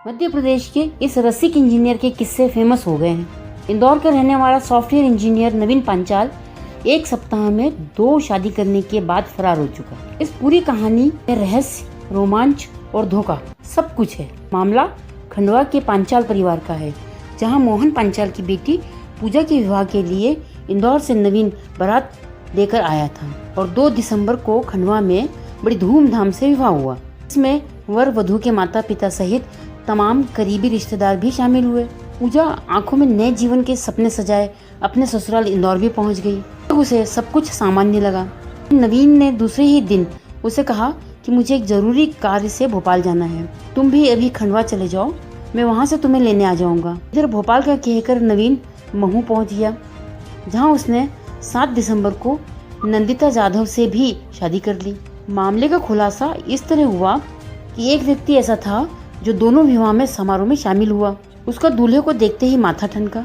मध्य प्रदेश के इस रसिक इंजीनियर के किस्से फेमस हो गए हैं। इंदौर का रहने वाला सॉफ्टवेयर इंजीनियर नवीन पांचाल एक सप्ताह में 2 शादी करने के बाद फरार हो चुका है। इस पूरी कहानी में रहस्य, रोमांच और धोखा सब कुछ है। मामला खंडवा के पांचाल परिवार का है, जहां मोहन पांचाल की बेटी पूजा के विवाह के लिए इंदौर से नवीन बारात लेकर आया था और 2 दिसंबर को खंडवा में बड़ी धूमधाम से विवाह हुआ। इसमें वर वधू के माता पिता सहित तमाम करीबी रिश्तेदार भी शामिल हुए। पूजा आंखों में नए जीवन के सपने सजाए अपने ससुराल इंदौर भी पहुंच गई। तो उसे सब कुछ सामान्य लगा। नवीन ने दूसरे ही दिन उसे कहा कि मुझे एक जरूरी कार्य से भोपाल जाना है, तुम भी अभी खंडवा चले जाओ, मैं वहां से तुम्हें लेने आ जाऊंगा। इधर भोपाल का कहकर नवीन महू पहुंच गया, जहां उसने 7 दिसंबर को नंदिता जाधव से भी शादी कर ली। मामले का खुलासा इस तरह हुआ कि एक व्यक्ति ऐसा था जो दोनों विवाह में समारोह में शामिल हुआ। उसका दूल्हे को देखते ही माथा ठनका,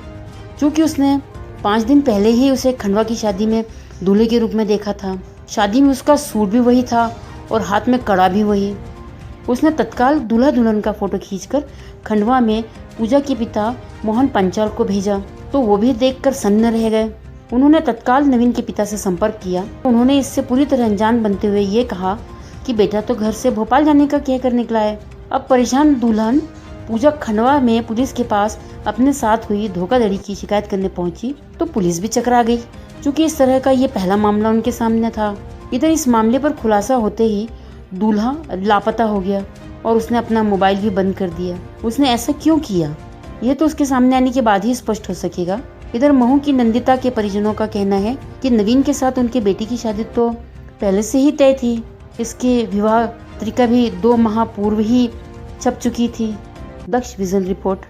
क्योंकि उसने 5 दिन पहले ही उसे खंडवा की शादी में दूल्हे के रूप में देखा था। शादी में उसका सूट भी वही था और हाथ में कड़ा भी वही। उसने तत्काल दूल्हा दुल्हन का फोटो खींचकर खंडवा में पूजा के पिता मोहन पांचाल को भेजा, तो वो भी देखकर सन्न रह गए। उन्होंने तत्काल नवीन के पिता से संपर्क किया। उन्होंने इससे पूरी तरह अनजान बनते हुए ये कहा कि बेटा तो घर से भोपाल जाने का कहकर निकला है। अब परेशान दुल्हन पूजा खंडवा में पुलिस के पास अपने साथ हुई धोखाधड़ी की शिकायत करने पहुंची, तो पुलिस भी चकरा गई, क्योंकि इस तरह का ये पहला मामला उनके सामने था। इधर इस मामले पर खुलासा होते ही दूल्हा लापता हो गया और उसने अपना मोबाइल भी बंद कर दिया। उसने ऐसा क्यों किया, यह तो उसके सामने आने के बाद ही स्पष्ट हो सकेगा। इधर महू की नंदिता के परिजनों का कहना है कि नवीन के साथ उनके बेटी की शादी तो पहले से ही तय थी। इसके विवाह पत्रिका भी 2 माह पूर्व ही छप चुकी थी। दक्ष विजन रिपोर्ट।